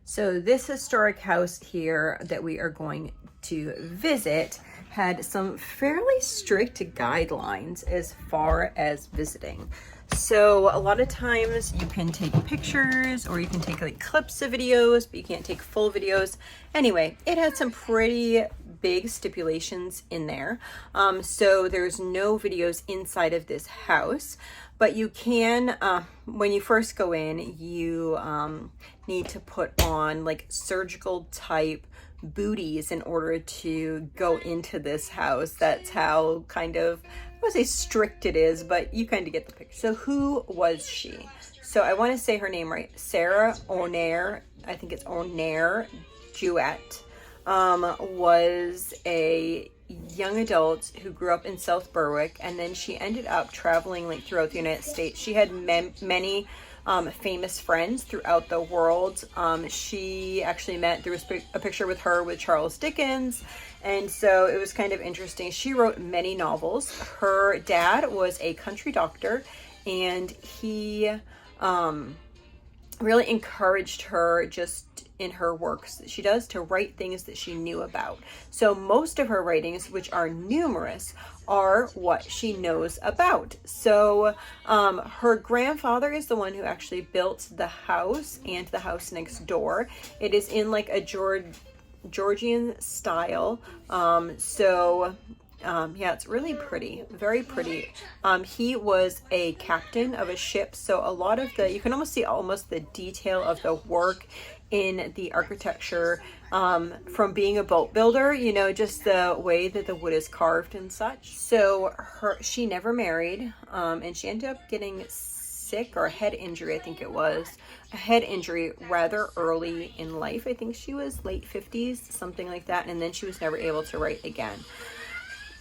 So this historic house here that we are going to visit had some fairly strict guidelines as far as visiting. So a lot of times you can take pictures or you can take like clips of videos, but you can't take full videos. Anyway, it had some pretty big stipulations in there. So there's no videos inside of this house, but you can, when you first go in, you need to put on like surgical type booties in order to go into this house. That's how kind of, I would say strict it is, but you kind of get the picture. So who was she? So I want to say her name right. Sarah O'Nair, I think it's O'Nair Jewett, was a young adult who grew up in South Berwick, and then she ended up traveling like throughout the United States. She had many famous friends throughout the world. She actually there was a picture with her with Charles Dickens, and so it was kind of interesting. She wrote many novels. Her dad was a country doctor, and he really encouraged her just in her works that she does to write things that she knew about. So most of her writings, which are numerous, are what she knows about. So her grandfather is the one who actually built the house and the house next door. It is in like a Georgian style. Yeah, it's really pretty, very pretty. He was a captain of a ship, so a lot of you can almost see almost the detail of the work in the architecture from being a boat builder, you know, just the way that the wood is carved and such. So she never married, and she ended up getting sick, or a head injury, I think it was a head injury rather early in life. I think she was late 50s, something like that, and then she was never able to write again.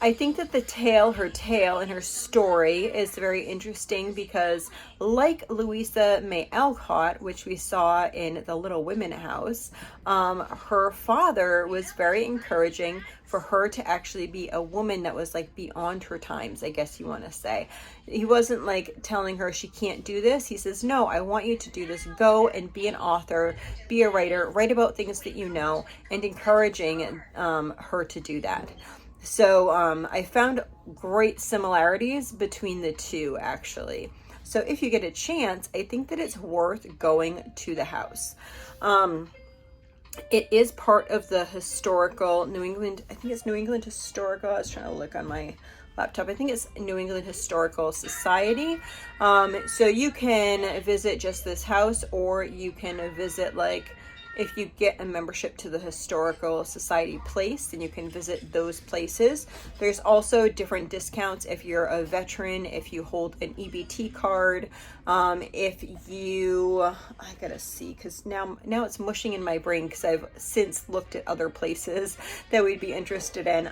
I think that her tale and her story is very interesting because, like Louisa May Alcott, which we saw in the Little Women house, her father was very encouraging for her to actually be a woman that was like beyond her times, I guess you want to say. He wasn't like telling her she can't do this. He says, no, I want you to do this. Go and be an author, be a writer, write about things that you know, and encouraging her to do that. So I found great similarities between the two, actually. So if you get a chance, I think that it's worth going to the house. It is part of the historical New England, I think it's New England Historical, I was trying to look on my laptop, I think it's New England Historical Society. So you can visit just this house, or you can visit like, if you get a membership to the Historical Society place, then you can visit those places. There's also different discounts if you're a veteran, if you hold an EBT card, if you, I gotta see, because now it's mushing in my brain because I've since looked at other places that we'd be interested in.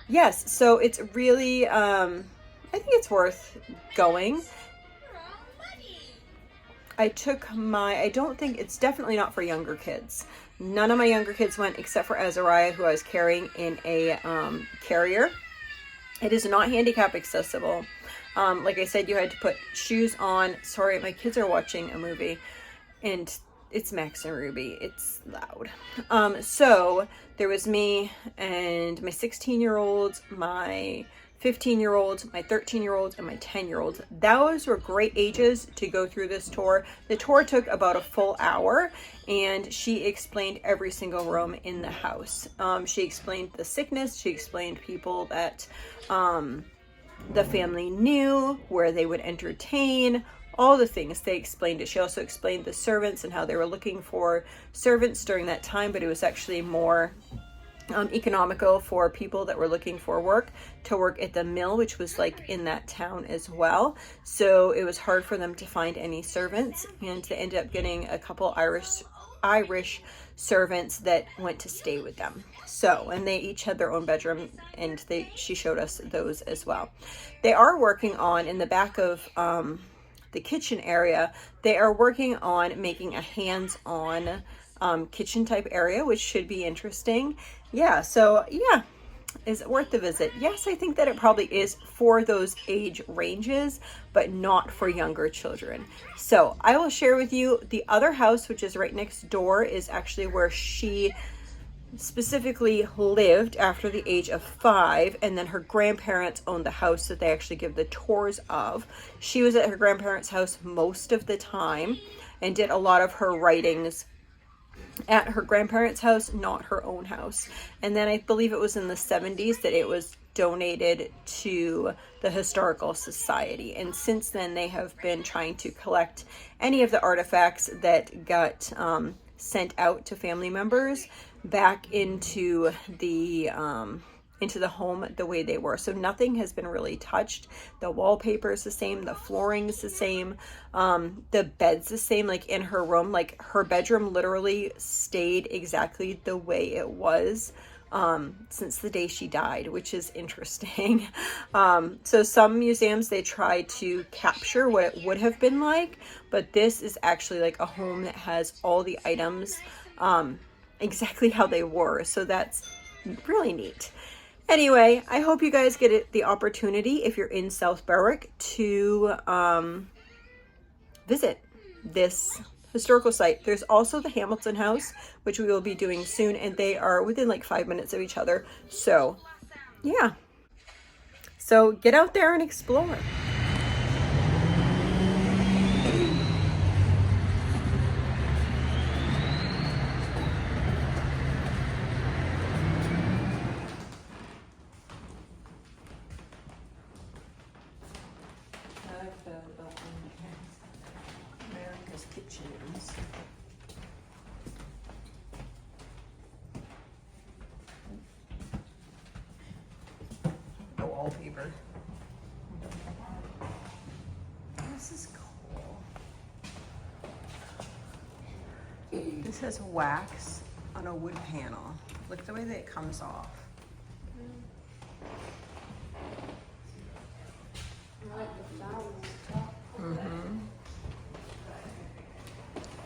Yes, so it's really, I think it's worth going. I don't think, it's definitely not for younger kids. None of my younger kids went except for Azariah, who I was carrying in a carrier. It is not handicap accessible. Like I said, you had to put shoes on. Sorry, my kids are watching a movie and it's Max and Ruby. It's loud. So there was me and my 16-year-old, my 15-year-olds, my 13-year-olds, and my 10-year-olds. Those were great ages to go through this tour. The tour took about a full hour, and she explained every single room in the house. She explained the sickness. She explained people that the family knew, where they would entertain, all the things. They explained it. She also explained the servants and how they were looking for servants during that time, but it was actually more economical for people that were looking for work to work at the mill, which was like in that town as well. So it was hard for them to find any servants, and they ended up getting a couple Irish servants that went to stay with them. So, and they each had their own bedroom, and she showed us those as well. They are working on, in the back of the kitchen area, they are working on making a hands-on kitchen type area, which should be interesting. Yeah, so yeah, Is it worth the visit? Yes, I think that it probably is for those age ranges, but not for younger children. So I will share with you the other house, which is right next door, is actually where she specifically lived after the age of 5, and then her grandparents owned the house that they actually give the tours of. She was at her grandparents' house most of the time and did a lot of her writings at her grandparents' house, not her own house. And then I believe it was in the 70s that it was donated to the Historical Society. And since then, they have been trying to collect any of the artifacts that got sent out to family members back into the home the way they were. So nothing has been really touched. The wallpaper is the same, the flooring is the same, the bed's the same. Like in her room, like her bedroom literally stayed exactly the way it was since the day she died, which is interesting. So some museums, they try to capture what it would have been like, but this is actually like a home that has all the items exactly how they were. So that's really neat. Anyway, I hope you guys get the opportunity, if you're in South Berwick, to visit this historical site. There's also the Hamilton House, which we will be doing soon, and they are within like 5 minutes of each other. So yeah, so get out there and explore. America's Kitchens. The wallpaper. This is cool. This has wax on a wood panel. Look at the way that it comes off. Mm-hmm.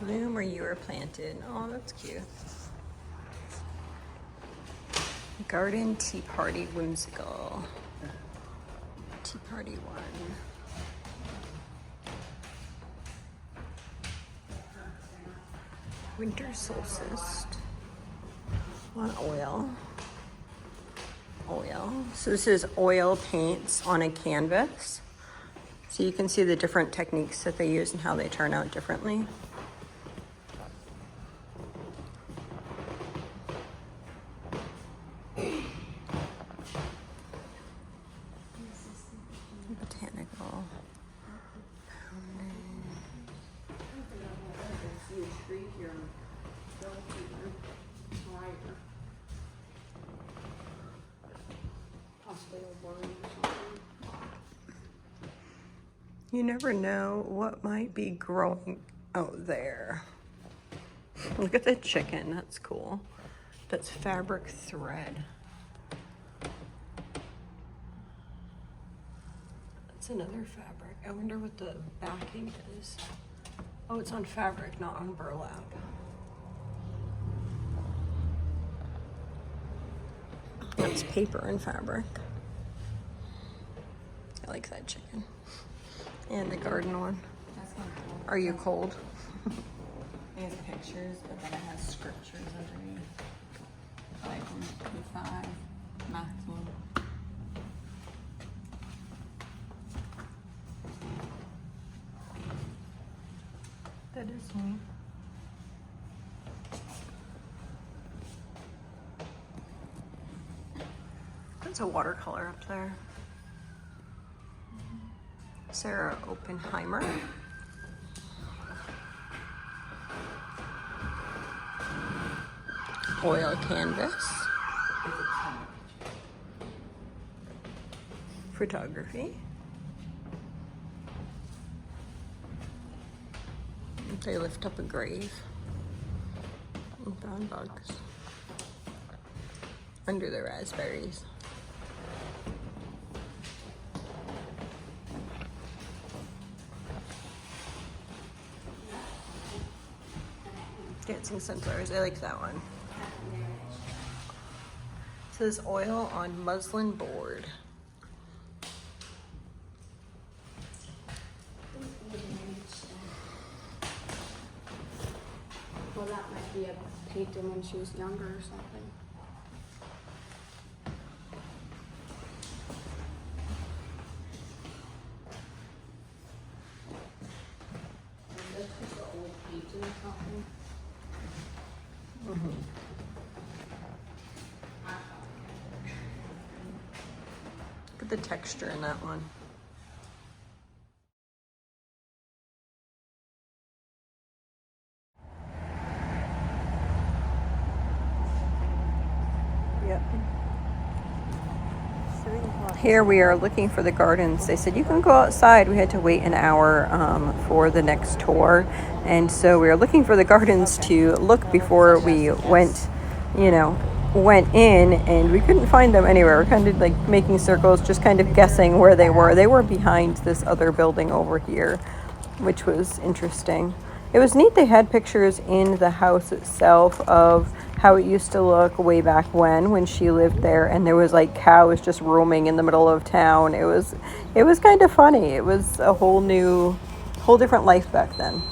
Bloom where you were planted. Oh, that's cute. Garden Tea Party Whimsical. Tea Party 1. Winter Solstice. On oil. So this is oil paints on a canvas. So you can see the different techniques that they use and how they turn out differently. Botanical. You never know what might be growing out there. Look at the chicken, that's cool. That's fabric thread. That's another fabric. I wonder what the backing is. Oh, it's on fabric, not on burlap. That's paper and fabric. I like that chicken. And the garden one. That's not cool. Are you cold? It has pictures, but then it has scriptures underneath. Like 125 maximum. That is neat. That's a watercolor up there. Sarah Oppenheimer. Oil canvas. Photography. They lift up a grave. And found bugs. Under the raspberries. Dancing sunflowers. I like that one. says oil on muslin board. Well, that might be a painting when she was younger or something. Is this just an old painting or something? Mm-hmm. Look at the texture in that one. Yep. Here we are looking for the gardens. They said you can go outside. We had to wait an hour for the next tour. And so we were looking for the gardens to look before we went in, and we couldn't find them anywhere. We're kind of like making circles, just kind of guessing where they were. They were behind this other building over here, which was interesting. It was neat they had pictures in the house itself of how it used to look way back when she lived there, and there was like cows just roaming in the middle of town. It was kind of funny. It was a whole different life back then.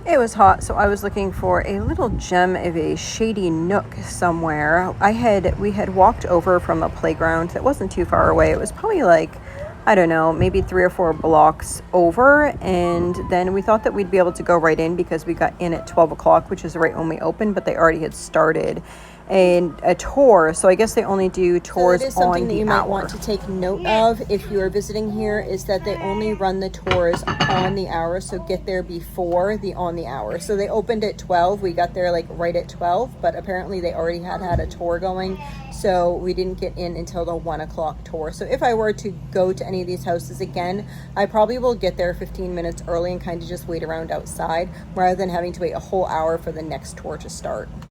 It was hot, so I was looking for a little gem of a shady nook somewhere. We had walked over from a playground that wasn't too far away. It was probably like, I don't know, maybe 3 or 4 blocks over. And then we thought that we'd be able to go right in because we got in at 12 o'clock, which is right when we opened, but they already had started a tour. So I guess they only do tours on the hour. So that is something that you might want to take note of if you are visiting here, is that they only run the tours on the hour. So get there before the on the hour. So they opened at 12. We got there like right at 12, but apparently they already had a tour going. So we didn't get in until the 1 o'clock tour. So if I were to go to any of these houses again, I probably will get there 15 minutes early and kind of just wait around outside rather than having to wait a whole hour for the next tour to start.